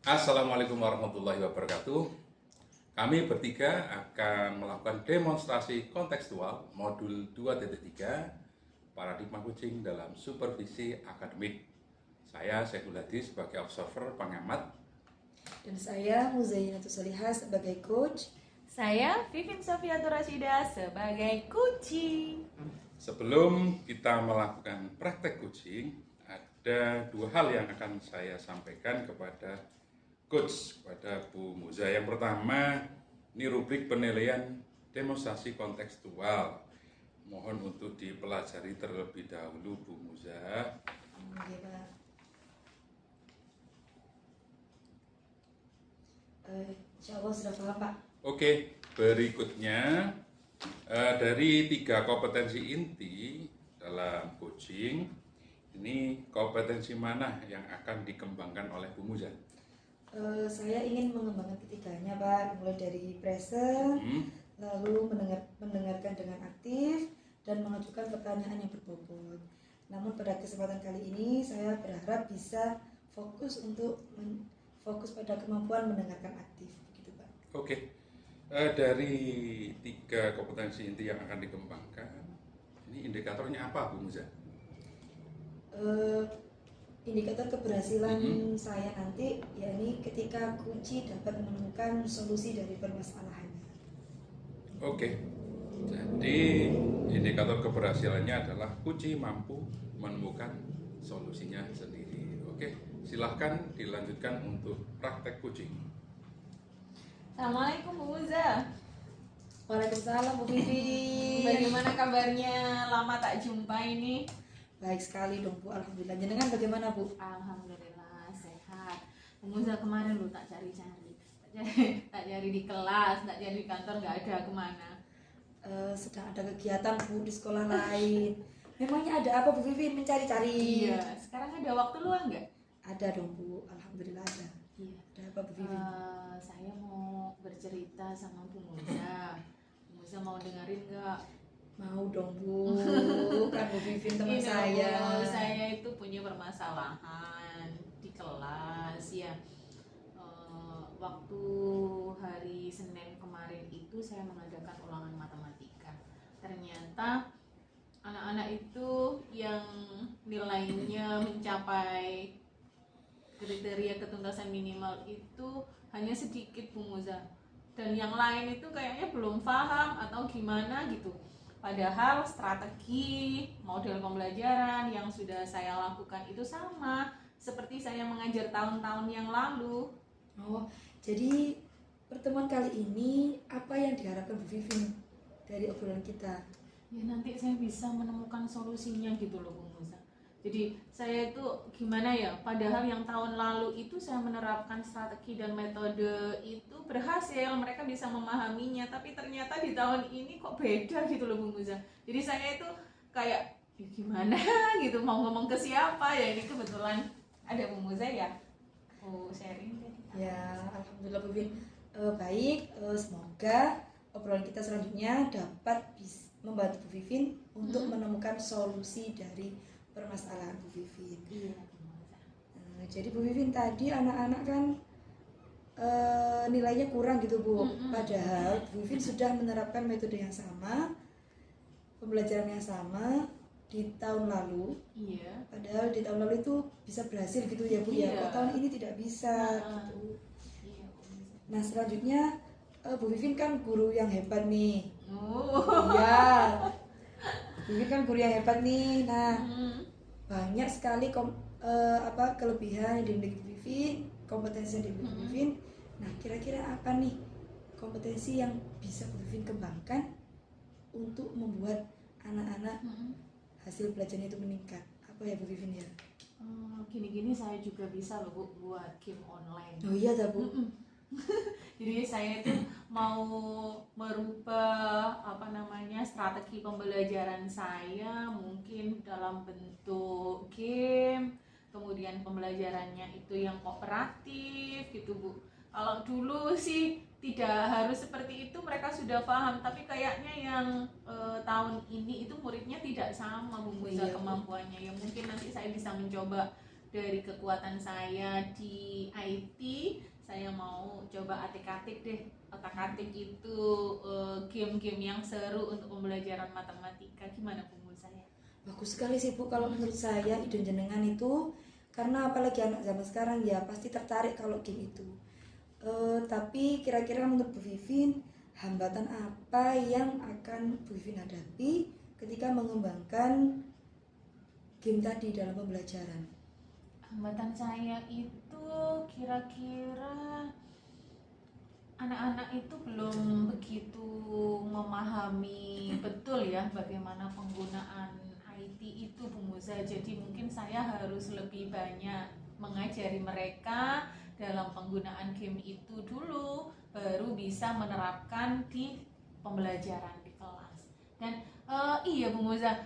Assalamualaikum warahmatullahi wabarakatuh. Kami bertiga akan melakukan demonstrasi kontekstual modul 2.3 paradigma kucing dalam supervisi akademik. Saya Syekhul Hadi sebagai observer pengamat. Dan saya Muzainatus Solihah sebagai coach. Saya Vivin Sofiatur Rasyida sebagai kucing. Sebelum kita melakukan praktek kucing, ada dua hal yang akan saya sampaikan kepada coach, kepada Bu Muza. Yang pertama, ini rubrik penilaian demonstrasi kontekstual. Mohon untuk dipelajari terlebih dahulu, Bu Muza. Oke, Pak. Insya Allah sudah paham, Pak. Oke, berikutnya dari 3 kompetensi inti dalam coaching, ini kompetensi mana yang akan dikembangkan oleh Bu Muza? Saya ingin mengembangkan ketiganya, Pak. Mulai dari present, lalu mendengarkan dengan aktif, dan mengajukan pertanyaan yang berbobot. Namun pada kesempatan kali ini saya berharap bisa fokus pada kemampuan mendengarkan aktif, begitu, Pak. Oke, dari 3 kompetensi inti yang akan dikembangkan, ini indikatornya apa, Bu Muza? Indikator keberhasilan saya nanti yakni ketika kunci dapat menemukan solusi dari permasalahannya. Oke, jadi indikator keberhasilannya adalah kunci mampu menemukan solusinya sendiri. Oke, silahkan dilanjutkan untuk praktek kucing. Assalamualaikum Bu Muza. Waalaikumsalam Bu Vivi. Bagaimana kabarnya? Lama tak jumpa ini. Baik sekali dong Bu, alhamdulillah. Jenengan bagaimana Bu? Alhamdulillah sehat. Bu Muza kemarin lu tak cari-cari, tak cari di kelas, tak cari di kantor, nggak ada kemana. Sedang ada kegiatan Bu di sekolah lain. Memangnya ada apa Bu Vivi Iya, mencari-cari? sekarang ada waktu luang nggak? Ada dong Bu, alhamdulillah ada. Iya. Ada apa Bu Vivi? Saya mau bercerita sama Bu Muza. Bu Muza mau dengerin nggak? Mau dong Bu, kan Bu Vivin teman Ini saya. Bu, saya itu punya permasalahan di kelas ya. Waktu hari Senin kemarin itu saya mengadakan ulangan matematika. Ternyata anak-anak itu yang nilainya mencapai kriteria ketuntasan minimal itu hanya sedikit Bu Muza. Dan yang lain itu kayaknya belum paham atau gimana gitu. Padahal strategi model pembelajaran yang sudah saya lakukan itu sama seperti saya mengajar tahun-tahun yang lalu. Oh, jadi pertemuan kali ini apa yang diharapkan Bu Vivin dari obrolan kita? Ya nanti saya bisa menemukan solusinya gitu loh Bu Musa. Jadi saya itu gimana ya, padahal yang tahun lalu itu saya menerapkan strategi dan metode itu berhasil, mereka bisa memahaminya, tapi ternyata di tahun ini kok beda gitu loh Bu Musa. Jadi saya itu kayak gimana gitu, mau ngomong ke siapa ya, ini kebetulan ada Bu Musa ya, aku sharing deh. Ya, alhamdulillah Bu Vivin. Baik, semoga obrolan kita selanjutnya dapat membantu Bu Vivin untuk menemukan solusi dari permasalahan Bu Vivin. Iya. Jadi Bu Vivin tadi anak-anak kan nilainya kurang gitu Bu. Padahal Bu Vivin sudah menerapkan metode yang sama, pembelajaran yang sama di tahun lalu. Iya. Padahal di tahun lalu itu bisa berhasil gitu ya Bu ya. Iya. Kok tahun ini tidak bisa gitu. Iya. Nah selanjutnya Bu Vivin kan guru yang hebat nih. Oh. Iya. Bu Vivin kan guru yang hebat nih. Nah banyak sekali kelebihan yang dimiliki Bu Vivin, kompetensi yang dimiliki Bu Vivin. Nah kira-kira apa nih kompetensi yang bisa Bu Vivin kembangkan untuk membuat anak-anak hasil belajarnya itu meningkat? Apa ya Bu Vivin ya? Gini-gini saya juga bisa loh Bu buat game online. Oh iya dah Bu. Jadi saya itu mau merubah strategi pembelajaran saya mungkin dalam bentuk game, kemudian pembelajarannya itu yang kooperatif gitu Bu. Kalau dulu sih tidak harus seperti itu, mereka sudah paham, tapi kayaknya yang tahun ini itu muridnya tidak sama Bu Muza kemampuannya. Ya mungkin nanti saya bisa mencoba dari kekuatan saya di IT, saya mau coba atik-atik deh, otak-atik itu game-game yang seru untuk pembelajaran matematika. Gimana Bu saya? Bagus sekali sih Bu, kalau menurut saya ide jenengan itu, karena apalagi anak zaman sekarang ya pasti tertarik kalau game itu. Tapi kira-kira menurut Bu Vivin, hambatan apa yang akan Bu Vivin hadapi ketika mengembangkan game tadi dalam pembelajaran? Hambatan saya itu kira-kira anak-anak itu belum begitu memahami betul ya bagaimana penggunaan IT itu Bu Muza. Jadi mungkin saya harus lebih banyak mengajari mereka dalam penggunaan game itu dulu, baru bisa menerapkan di pembelajaran di kelas. Dan iya Bu Muza,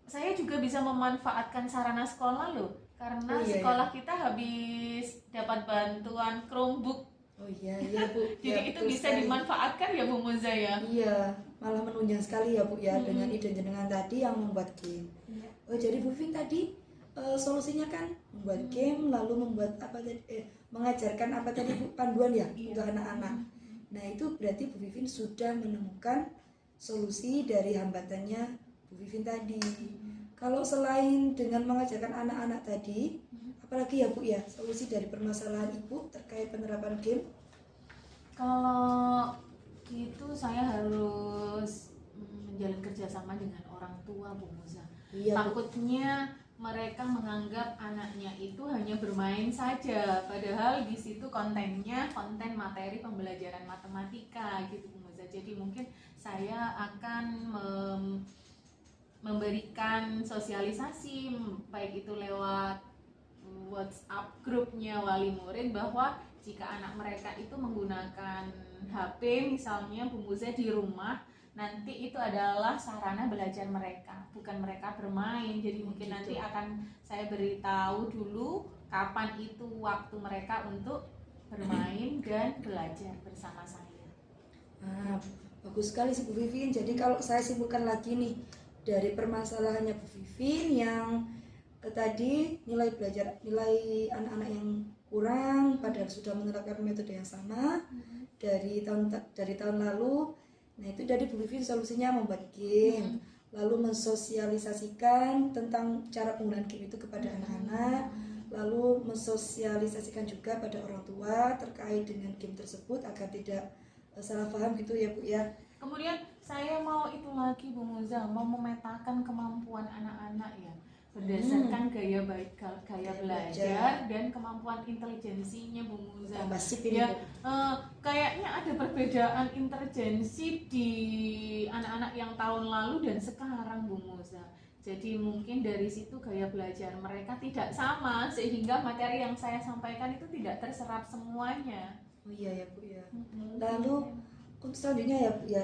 saya juga bisa memanfaatkan sarana sekolah loh, karena Oh iya, sekolah kita habis dapat bantuan Chromebook. Oh iya, iya Bu. Jadi Ya, itu betul bisa sekali. dimanfaatkan ya Bu Muza ya. Iya, malah menunjang sekali ya Bu ya dengan ide jenengan tadi yang membuat game. Iya. Oh jadi Bu Vivin tadi solusinya kan membuat game lalu membuat apa tadi mengajarkan apa tadi Bu, panduan ya Iya. untuk anak-anak. Nah itu berarti Bu Vivin sudah menemukan solusi dari hambatannya Bu Vivin tadi. Kalau selain dengan mengajarkan anak-anak tadi, apalagi ya Bu ya solusi dari permasalahan Ibu terkait penerapan game? Kalau gitu saya harus menjalin kerjasama dengan orang tua Bu Muza. Iya Bu. Takutnya mereka menganggap anaknya itu hanya bermain saja, padahal di situ kontennya konten materi pembelajaran matematika gitu Bu Muza. Jadi mungkin saya akan memberikan sosialisasi baik itu lewat WhatsApp grupnya wali murid bahwa jika anak mereka itu menggunakan HP misalnya Bu Muza di rumah, nanti itu adalah sarana belajar mereka, bukan mereka bermain. Jadi mungkin nanti akan saya beritahu dulu kapan itu waktu mereka untuk bermain dan belajar bersama saya. Nah, bagus sekali sih Bu Vivin. Jadi kalau saya simpulkan lagi nih dari permasalahannya Bu Vivin yang tadi nilai anak-anak yang kurang padahal sudah menerapkan metode yang sama dari tahun lalu. Nah itu dari Bu Vivin solusinya membuat game, lalu mensosialisasikan tentang cara penggunaan game itu kepada anak-anak, lalu mensosialisasikan juga pada orang tua terkait dengan game tersebut agar tidak salah paham gitu ya Bu ya. Kemudian saya mau itu lagi Bu Muza, mau memetakan kemampuan anak-anak ya berdasarkan gaya belajar dan kemampuan intelijensinya Bu Muza. Tambah sip ini Ya, Bu. kayaknya ada perbedaan intelijensi di anak-anak yang tahun lalu dan sekarang Bu Muza. Jadi mungkin dari situ gaya belajar mereka tidak sama sehingga materi yang saya sampaikan itu tidak terserap semuanya. Oh iya ya Bu ya. Lalu untuk selanjutnya ya Bu ya,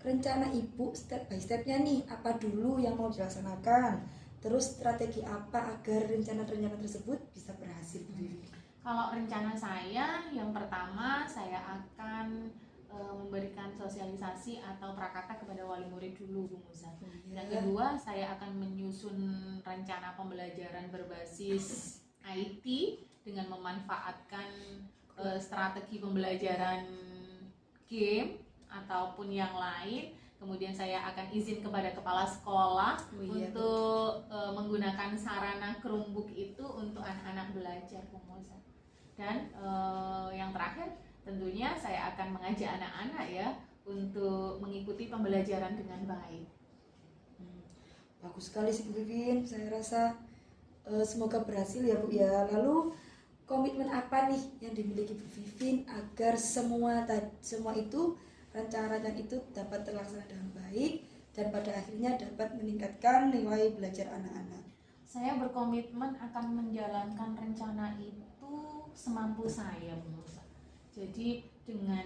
rencana Ibu step by stepnya nih apa dulu yang mau dilaksanakan? Terus strategi apa agar rencana-rencana tersebut bisa berhasil Bu Vivi? Kalau rencana saya, yang pertama saya akan memberikan sosialisasi atau prakata kepada wali murid dulu Bu Muza. Yang kedua, saya akan menyusun rencana pembelajaran berbasis IT dengan memanfaatkan strategi pembelajaran game ataupun yang lain. Kemudian saya akan izin kepada kepala sekolah untuk menggunakan sarana Chromebook itu untuk anak-anak belajar Bu Muza. Dan yang terakhir tentunya saya akan mengajak anak-anak ya untuk mengikuti pembelajaran dengan baik. Bagus sekali sih Bu Vivin, saya rasa semoga berhasil ya Bu ya. Lalu komitmen apa nih yang dimiliki Bu Vivin agar semua itu rencana-rencana itu dapat terlaksana dengan baik dan pada akhirnya dapat meningkatkan nilai belajar anak-anak? Saya berkomitmen akan menjalankan rencana itu semampu saya Bu Musa. Jadi dengan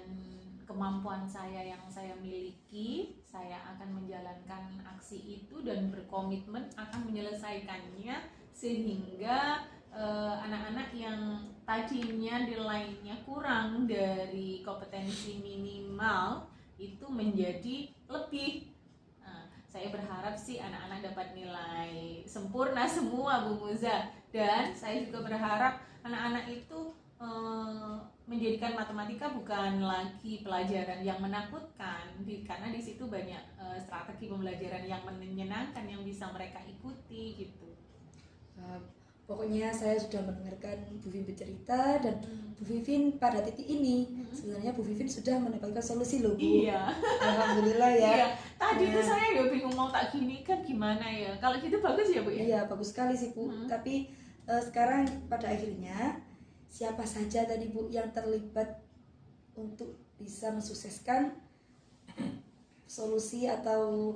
kemampuan saya yang saya miliki, saya akan menjalankan aksi itu dan berkomitmen akan menyelesaikannya sehingga anak-anak yang tadinya nilainya kurang dari kompetensi minimal itu menjadi lebih. Nah, saya berharap sih anak-anak dapat nilai sempurna semua Bu Muza Dan saya juga berharap anak-anak itu menjadikan matematika bukan lagi pelajaran yang menakutkan, karena di situ banyak strategi pembelajaran yang menyenangkan yang bisa mereka ikuti gitu. Pokoknya saya sudah mendengarkan Bu Vivin bercerita, dan Bu Vivin pada titik ini sebenarnya Bu Vivin sudah mendapatkan solusi loh Bu. Iya. Alhamdulillah ya. Iya. Tadi tuh saya ya bingung mau tak gini kan gimana ya. Kalau gitu bagus ya Bu ya? Iya bagus sekali sih Bu. Tapi sekarang pada akhirnya siapa saja tadi Bu yang terlibat untuk bisa mensukseskan solusi atau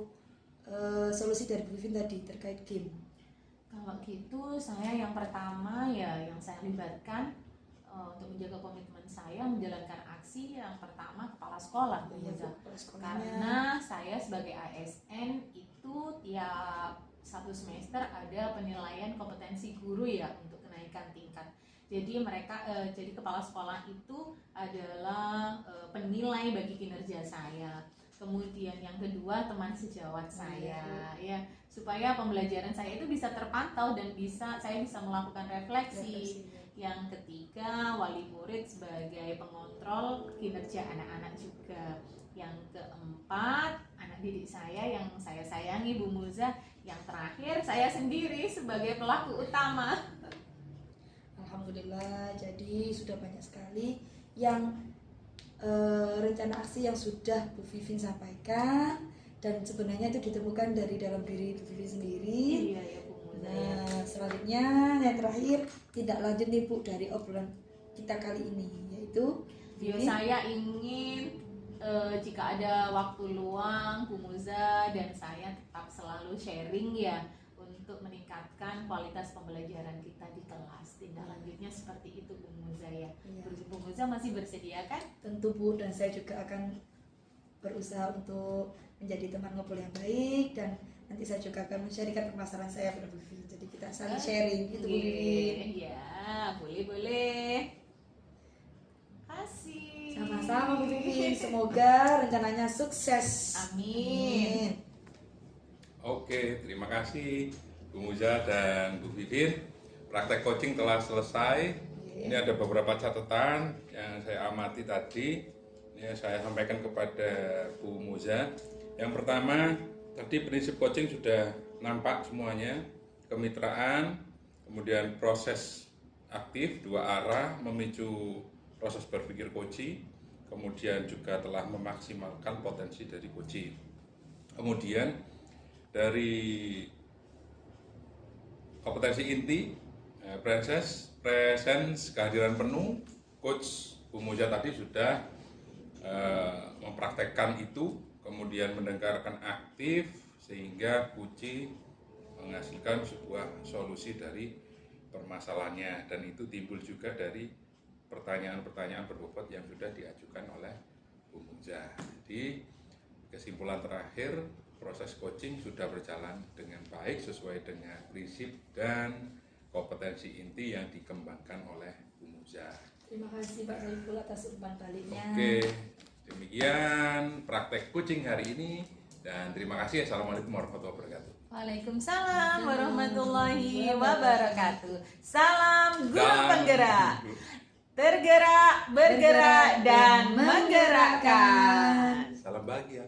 solusi dari Bu Vivin tadi terkait game? Kalau gitu saya yang pertama ya yang saya libatkan untuk menjaga komitmen saya menjalankan aksi yang pertama kepala sekolah Bu Muza. Karena saya sebagai ASN itu tiap satu semester ada penilaian kompetensi guru ya untuk kenaikan tingkat. Jadi mereka jadi kepala sekolah itu adalah penilai bagi kinerja saya. Kemudian yang kedua teman sejawat saya ya, supaya pembelajaran saya itu bisa terpantau dan saya bisa melakukan refleksi. Yang ketiga wali murid sebagai pengontrol kinerja anak-anak juga. Yang keempat anak didik saya yang saya sayangi Bu Muza. Yang terakhir saya sendiri sebagai pelaku utama. Alhamdulillah, jadi sudah banyak sekali yang rencana aksi yang sudah Bu Vivin sampaikan, dan sebenarnya itu ditemukan dari dalam diri Bu Vivin sendiri. Iya ya Bu Muza. Nah selanjutnya yang terakhir tidak lanjut nih Bu dari obrolan kita kali ini, yaitu saya ingin jika ada waktu luang Bu Muza dan saya tetap selalu sharing ya untuk meningkatkan kualitas pembelajaran kita di kelas. Tindak lanjutnya seperti itu Bu Muza ya. Bu Muza masih bersedia kan? Tentu Bu, dan saya juga akan berusaha untuk menjadi teman ngobrol yang baik, dan nanti saya juga akan men-sharingkan permasalahan saya pada Bu Vivin. Jadi kita saling sharing gitu Bu Vivin. Iya, boleh. Kasih. Sama-sama Bu Vivin, semoga rencananya sukses. Amin. Oke, terima kasih Bu Muza dan Bu Vivin. Praktek coaching telah selesai. Ini ada beberapa catatan yang saya amati tadi. Ini saya sampaikan kepada Bu Muza. Yang pertama, tadi prinsip coaching sudah nampak semuanya. Kemitraan, kemudian proses aktif dua arah memicu proses berpikir coaching, kemudian juga telah memaksimalkan potensi dari coaching. Kemudian dari kompetensi inti, presence, kehadiran penuh, coach Bu Muza tadi sudah mempraktekkan itu, kemudian mendengarkan aktif sehingga coaching menghasilkan sebuah solusi dari permasalahannya, dan itu timbul juga dari pertanyaan-pertanyaan berbobot yang sudah diajukan oleh Bu Muza. Jadi kesimpulan terakhir, proses coaching sudah berjalan dengan baik sesuai dengan prinsip dan kompetensi inti yang dikembangkan oleh Bu Muza. Terima kasih Pak Saiful atas umpan baliknya. Oke, demikian praktek coaching hari ini, dan terima kasih. Assalamualaikum warahmatullahi wabarakatuh. Waalaikumsalam warahmatullahi wabarakatuh. Salam guru penggerak. Tergerak, bergerak, dan menggerakkan. Salam bahagia.